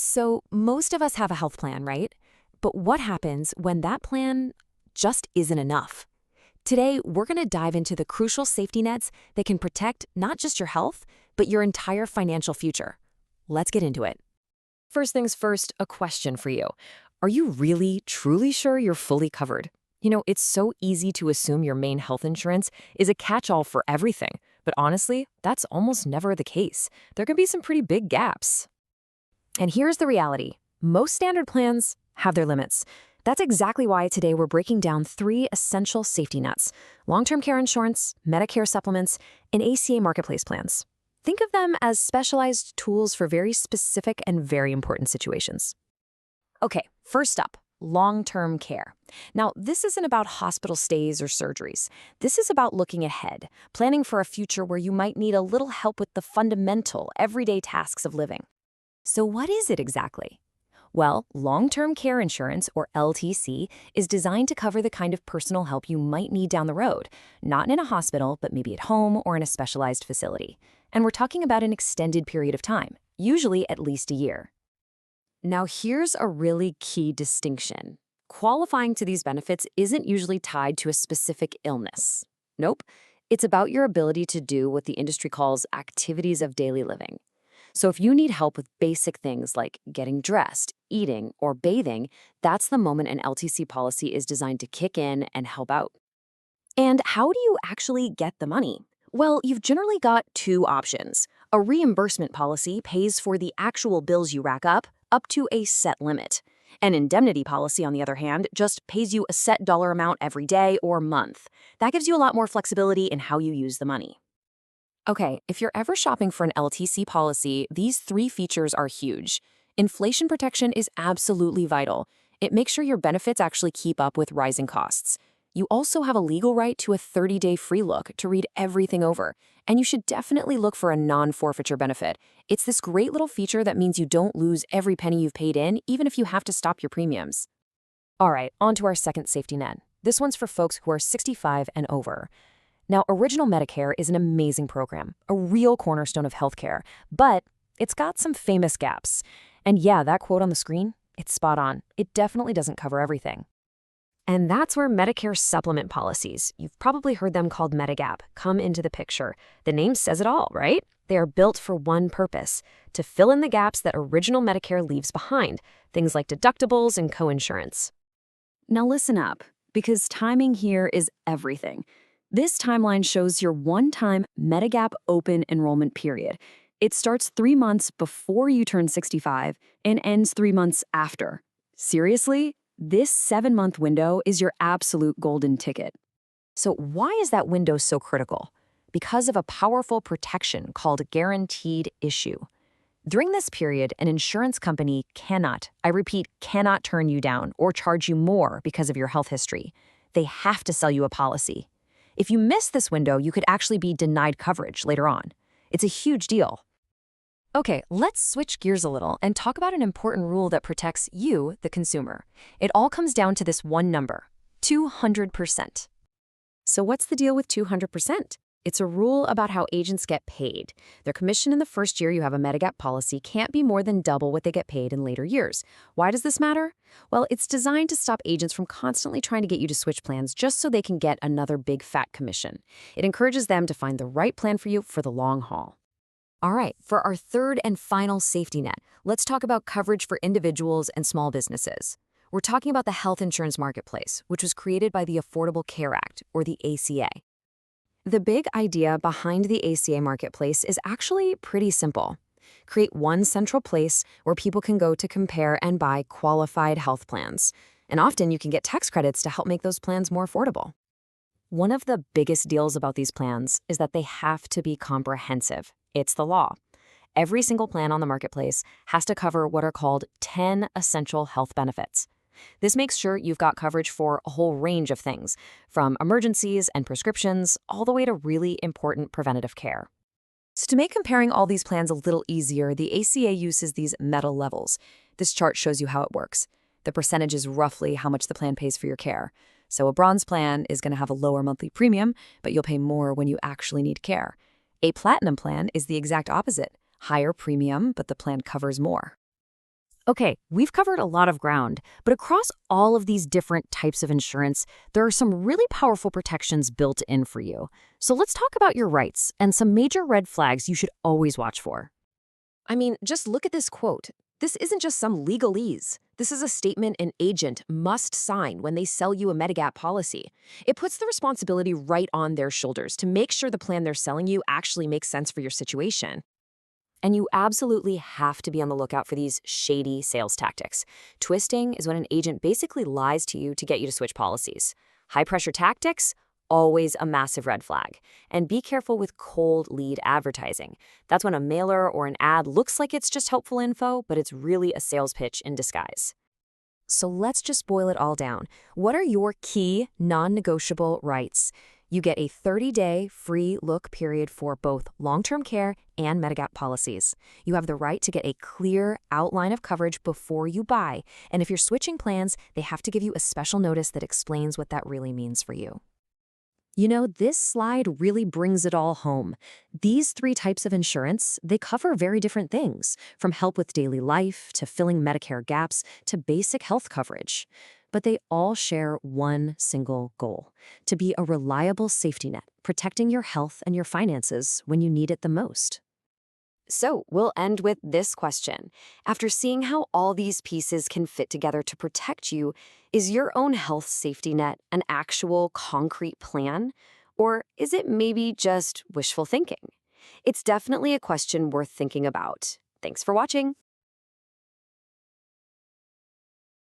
So most of us have a health plan, right? But what happens when that plan just isn't enough? Today, we're going to dive into the crucial safety nets that can protect not just your health, but your entire financial future. Let's get into it. First things first, a question for you. Are you really, truly sure you're fully covered? It's so easy to assume your main health insurance is a catch-all for everything. But honestly, that's almost never the case. There can be some pretty big gaps. And here's the reality. Most standard plans have their limits. That's exactly why today we're breaking down 3 essential safety nets: long-term care insurance, Medicare supplements, and ACA marketplace plans. Think of them as specialized tools for very specific and very important situations. Okay, first up, long-term care. Now, this isn't about hospital stays or surgeries. This is about looking ahead, planning for a future where you might need a little help with the fundamental, everyday tasks of living. So what is it exactly? Well, long-term care insurance, or LTC, is designed to cover the kind of personal help you might need down the road, not in a hospital, but maybe at home or in a specialized facility. And we're talking about an extended period of time, usually at least a year. Now, here's a really key distinction. Qualifying to these benefits isn't usually tied to a specific illness. Nope. It's about your ability to do what the industry calls activities of daily living. So if you need help with basic things like getting dressed, eating, or bathing, that's the moment an LTC policy is designed to kick in and help out. And how do you actually get the money? Well, you've generally got 2 options. A reimbursement policy pays for the actual bills you rack up to a set limit. An indemnity policy, on the other hand, just pays you a set dollar amount every day or month. That gives you a lot more flexibility in how you use the money. Okay, if you're ever shopping for an LTC policy, these 3 features are huge. Inflation protection is absolutely vital. It makes sure your benefits actually keep up with rising costs. You also have a legal right to a 30-day free look to read everything over. And you should definitely look for a non-forfeiture benefit. It's this great little feature that means you don't lose every penny you've paid in, even if you have to stop your premiums. All right, on to our second safety net. This one's for folks who are 65 and over. Now, Original Medicare is an amazing program, a real cornerstone of healthcare, but it's got some famous gaps. And yeah, that quote on the screen, it's spot on. It definitely doesn't cover everything. And that's where Medicare supplement policies, you've probably heard them called Medigap, come into the picture. The name says it all, right? They are built for one purpose: to fill in the gaps that Original Medicare leaves behind, things like deductibles and coinsurance. Now listen up, because timing here is everything. This timeline shows your one-time Medigap open enrollment period. It starts 3 months before you turn 65 and ends 3 months after. Seriously? This 7-month window is your absolute golden ticket. So why is that window so critical? Because of a powerful protection called guaranteed issue. During this period, an insurance company cannot, I repeat, cannot turn you down or charge you more because of your health history. They have to sell you a policy. If you miss this window, you could actually be denied coverage later on. It's a huge deal. Okay, let's switch gears a little and talk about an important rule that protects you, the consumer. It all comes down to this one number: 200%. So what's the deal with 200%? It's a rule about how agents get paid. Their commission in the first year you have a Medigap policy can't be more than double what they get paid in later years. Why does this matter? Well, it's designed to stop agents from constantly trying to get you to switch plans just so they can get another big fat commission. It encourages them to find the right plan for you for the long haul. All right, for our third and final safety net, let's talk about coverage for individuals and small businesses. We're talking about the health insurance marketplace, which was created by the Affordable Care Act, or the ACA. The big idea behind the ACA marketplace is actually pretty simple. Create one central place where people can go to compare and buy qualified health plans. And often you can get tax credits to help make those plans more affordable. One of the biggest deals about these plans is that they have to be comprehensive. It's the law. Every single plan on the marketplace has to cover what are called 10 essential health benefits. This makes sure you've got coverage for a whole range of things, from emergencies and prescriptions all the way to really important preventative care. So to make comparing all these plans a little easier, the ACA uses these metal levels. This chart shows you how it works. The percentage is roughly how much the plan pays for your care. So a bronze plan is going to have a lower monthly premium, but you'll pay more when you actually need care. A platinum plan is the exact opposite: higher premium, but the plan covers more. Okay, we've covered a lot of ground, but across all of these different types of insurance, there are some really powerful protections built in for you. So let's talk about your rights and some major red flags you should always watch for. I mean, just look at this quote. This isn't just some legalese. This is a statement an agent must sign when they sell you a Medigap policy. It puts the responsibility right on their shoulders to make sure the plan they're selling you actually makes sense for your situation. And you absolutely have to be on the lookout for these shady sales tactics. Twisting is when an agent basically lies to you to get you to switch policies. High pressure tactics, always a massive red flag. And be careful with cold lead advertising. That's when a mailer or an ad looks like it's just helpful info, but it's really a sales pitch in disguise. So let's just boil it all down. What are your key, non-negotiable rights? You get a 30-day free look period for both long-term care and Medigap policies. You have the right to get a clear outline of coverage before you buy. And if you're switching plans, they have to give you a special notice that explains what that really means for you. You know, this slide really brings it all home. These three types of insurance, they cover very different things, from help with daily life to filling Medicare gaps to basic health coverage. But they all share one single goal: to be a reliable safety net, protecting your health and your finances when you need it the most. So, we'll end with this question. After seeing how all these pieces can fit together to protect you, is your own health safety net an actual concrete plan? Or is it maybe just wishful thinking? It's definitely a question worth thinking about. Thanks for watching.